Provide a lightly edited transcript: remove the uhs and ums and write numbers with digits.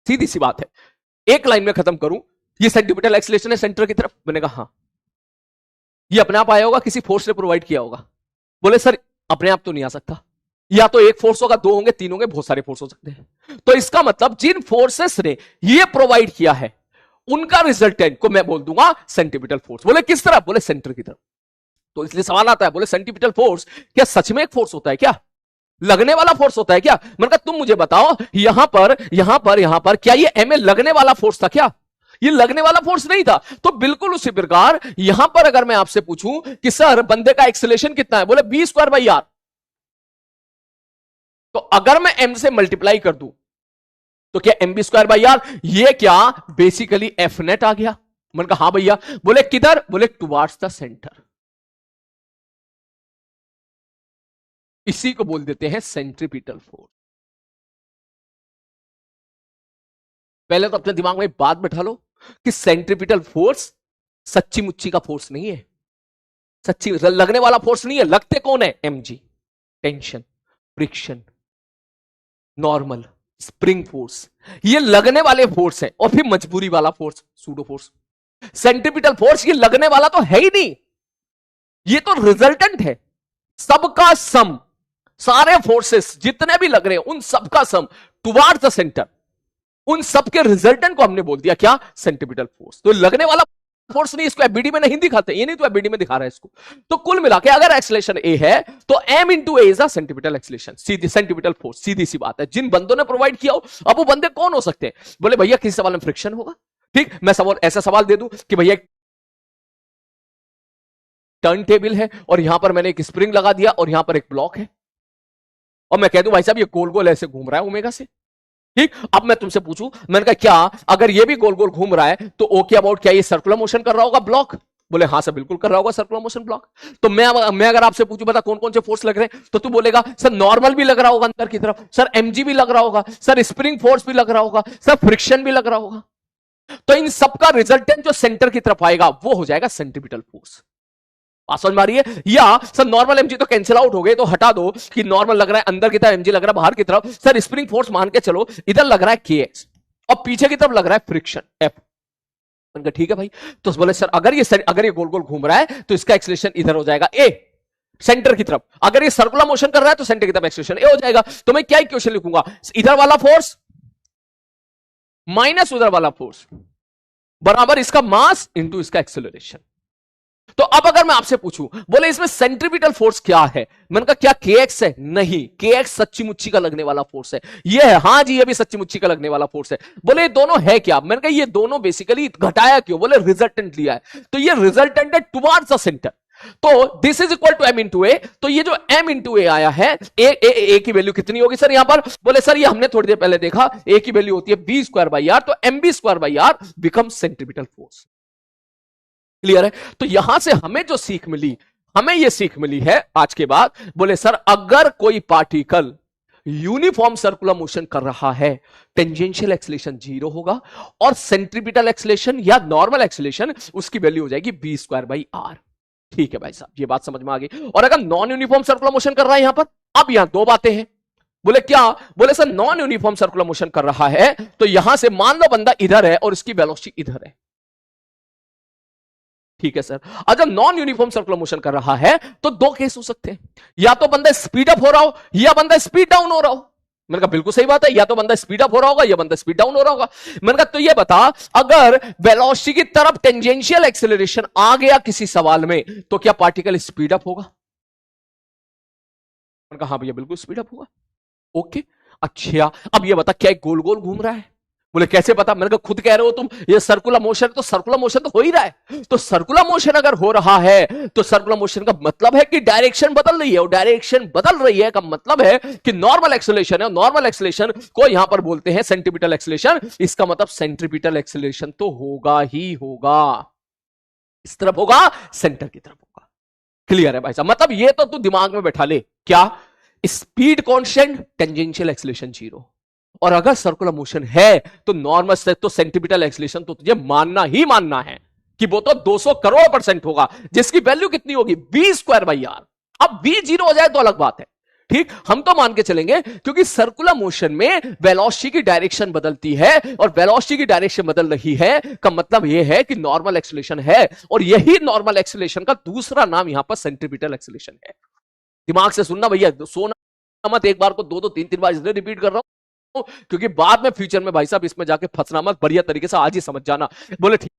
सीधी सी बात है, एक लाइन में खत्म करूं, ये सेंट्रीपिटल एक्सीलरेशन है सेंटर की तरफ। मैंने कहा हां। ये अपने आप आया होगा, किसी फोर्स ने प्रोवाइड किया होगा? बोले सर अपने आप तो नहीं आ सकता, या तो एक फोर्स होगा, दो होंगे, तीन होंगे, बहुत सारे फोर्स हो सकते हैं। तो इसका मतलब जिन फोर्सेस ने ये प्रोवाइड किया है उनका रिजल्टेंट को मैं बोल दूंगा सेंट्रीपिटल फोर्स। बोले किस तरफ? बोले सेंटर की तरफ। तो इसलिए सवाल आता है, बोले सेंट्रीपिटल फोर्स क्या सच में एक फोर्स होता है क्या? लगने वाला फोर्स होता है क्या? मैंने कहा तुम मुझे बताओ, यहां पर क्या ये एमए लगने वाला फोर्स था क्या? ये लगने वाला फोर्स नहीं था। तो बिल्कुल उसी प्रकार यहां पर अगर मैं आपसे पूछूं कि सर बंदे का एक्सेलरेशन कितना है, बोले b²/r। तो अगर मैं m से मल्टीप्लाई कर दूं तो क्या mb²/r, ये क्या बेसिकली एफ नेट आ गया? मैंने कहा हां भैया। बोले किधर? बोले टुवार्ड्स द सेंटर। इसी को बोल देते हैं सेंट्रीपिटल फोर्स। पहले तो अपने दिमाग में बात बैठा लो कि सेंट्रीपिटल फोर्स सच्ची मुच्ची का फोर्स नहीं है, सच्ची लगने वाला फोर्स नहीं है। लगते कौन है? mg, tension, friction, normal, spring force, ये लगने वाले फोर्स है। और फिर मजबूरी वाला force pseudo force. Centripetal force ये लगने वाला तो है ही नहीं, ये तो रिजल्टेंट है। सबका सम, सारे फोर्सेस जितने भी लग रहे हैं उन सबका सम टुवार्ड्स द सेंटर, उन सबके रिजल्टेंट को हमने बोल दिया क्या? Centripetal force. तो लगने वाला फोर्स नहीं, इसको एबीडी में नहीं दिखाते, ये नहीं तो एबीडी में दिखा रहा है इसको। तो कुल मिला के अगर एक्सेलरेशन ए है तो m into a is a centripetal acceleration, सीधी सेंट्रीपिटल फोर्स। सीधी सी बात है, जिन बंदों ने प्रोवाइड किया हो। अब वो बंदे कौन हो सकते हैं? बोले भैया किसी सवाल में फ्रिक्शन होगा। ठीक, मैं सवाल ऐसा सवाल दे दूं कि भैया टर्न टेबल है और यहां पर मैंने एक स्प्रिंग लगा दिया और यहां पर एक ब्लॉक है, और मैं कह दूं भाई साहब ये गोल गोल ऐसे घूम रहा है ओमेगा से। ठीक, अब मैं तुमसे पूछूं, मैंने कहा क्या अगर ये भी गोल गोल घूम रहा है तो ओ के अबाउट क्या ये सर्कुलर मोशन कर रहा होगा ब्लॉक? बोले हां सर बिल्कुल कर रहा होगा सर्कुलर मोशन ब्लॉक। तो मैं अगर आपसे पूछूं बता कौन कौन से फोर्स लग रहे हैं, तो तू बोलेगा सर नॉर्मल भी लग रहा होगा अंदर की तरफ, सर एमजी भी लग रहा होगा, सर स्प्रिंग फोर्स भी लग रहा होगा, सर फ्रिक्शन भी लग रहा होगा। तो इन सबका रिजल्टेंट जो सेंटर की तरफ आएगा वो हो जाएगा सेंट्रीपिटल फोर्स। समझ में आ रही है? या सर नॉर्मल एमजी तो कैंसिल आउट हो गए, तो हटा दो कि नॉर्मल लग रहा है अंदर की तरफ, एमजी लग रहा है बाहर की तरफ। सर स्प्रिंग फोर्स मान के चलो, इधर लग रहा है केएक्स और पीछे की तरफ लग रहा है फ्रिक्शन एफ। उनका ठीक है भाई। तो बोले सर अगर ये गोल गोल घूम रहा है तो इसका एक्सेलरेशन इधर हो जाएगा ए, सेंटर की तरफ। अगर ये सर्कुलर मोशन कर रहा है तो सेंटर की तरफ एक्सेलरेशन ए हो जाएगा। तो मैं क्या इक्वेशन लिखूंगा? इधर वाला फोर्स माइनस उधर वाला फोर्स बराबर इसका मास इंटू इसका एक्सेलरेशन। तो अब अगर मैं आपसे पूछूं, बोले इसमें सेंट्रीपिटल फोर्स क्या है? मैंने कहा क्या केएक्स है? नहीं, केएक्स सच्ची मुच्ची का लगने वाला फोर्स है। ये है, हां जी ये भी सच्ची मुच्ची का लगने वाला फोर्स है। बोले ये दोनों है क्या? मैंने कहा ये दोनों बेसिकली घटाया क्यों? बोले रिजल्टेंट लिया है, तो ये रिजल्टेंट है टुवार्ड्स द सेंटर। तो this is equal to m into a. तो ये जो m इंटू ए आया है, ए की वैल्यू कितनी होगी सर यहां पर? बोले सर ये हमने थोड़ी देर पहले देखा, ए की वैल्यू होती है b²/r, तो mb²/r become centripetal force. Clear है? तो यहां से हमें जो सीख मिली, हमें यह सीख मिली है आज के बाद, बोले सर अगर कोई पार्टिकल यूनिफॉर्म सर्कुलर मोशन कर रहा है, टेंजेंशियल एक्सेलरेशन 0 होगा और सेंट्रीपिटल एक्सेलरेशन या नॉर्मल एक्सेलरेशन उसकी वैल्यू हो जाएगी b²/r। ठीक है भाई साहब, ये बात समझ में आ गई। और अगर नॉन यूनिफॉर्म सर्कुलर मोशन कर रहा है यहां पर, अब यहां दो बातें हैं। बोले क्या? बोले sir non uniform circular motion कर रहा है तो यहां से मान लो बंदा इधर है और इसकी वेलोसिटी इधर है। ठीक है सर, और जब नॉन यूनिफॉर्म सर्कुलर मोशन कर रहा है तो दो केस हो सकते हैं, या तो बंदा स्पीड अप हो रहा हो या बंदा स्पीड डाउन हो रहा हो। मैंने कहा बिल्कुल सही बात है, या तो बंदा स्पीड अप हो रहा होगा या बंदा स्पीड डाउन हो रहा होगा। मैंने कहा तो ये बता, अगर वेलोसिटी की तरफ टेंजेंशियल एक्सेलरेशन आ गया किसी सवाल में तो क्या पार्टिकल स्पीड अप होगा? मैंने कहा हाँ भैया बिल्कुल स्पीड अप होगा। ओके, अच्छा अब ये बता क्या गोल गोल घूम रहा है? बोले कैसे पता? मैंने कहा खुद कह रहे हो तुम, ये सर्कुलर मोशन, तो सर्कुलर मोशन तो हो ही रहा है। तो सर्कुलर मोशन अगर हो रहा है तो सर्कुलर मोशन का मतलब है कि डायरेक्शन बदल रही है, और डायरेक्शन बदल रही है का मतलब है कि नॉर्मल एक्सेलरेशन है। नॉर्मल एक्सेलरेशन को यहां पर बोलते हैं सेंट्रीपिटल एक्सेलरेशन। इसका मतलब सेंट्रीपिटल एक्सेलरेशन तो होगा ही होगा, इस तरफ होगा, सेंटर की तरफ होगा। क्लियर है भाई साहब? मतलब ये तो तू दिमाग में बैठा ले, क्या स्पीड कांस्टेंट, टेंजेंशियल एक्सेलरेशन 0, और अगर सर्कुलर मोशन है तो नॉर्मल से तो सेंट्रीपिटल एक्सेलरेशन तो तुझे मानना ही मानना है कि वो तो 200 करोड़% होगा, जिसकी वैल्यू कितनी होगी? b²/r। अब b 0 हो जाए तो अलग बात है, ठीक, हम तो मान के चलेंगे क्योंकि सर्कुलर मोशन में वेलोसिटी की डायरेक्शन बदलती है और वेलोसिटी की डायरेक्शन बदल रही है का मतलब यह है कि नॉर्मल एक्सेलरेशन है और यही नॉर्मल एक्सेलरेशन का दूसरा नाम यहां पर सेंट्रीपिटल एक्सेलरेशन है। दिमाग से सुनना भैया, सोना मत, एक बार को दो दो तीन तीन बार इसलिए रिपीट कर रहा हूं क्योंकि बाद में फ्यूचर में भाई साहब इसमें जाके फंसना मत, बढ़िया तरीके से आज ही समझ जाना। बोले ठीक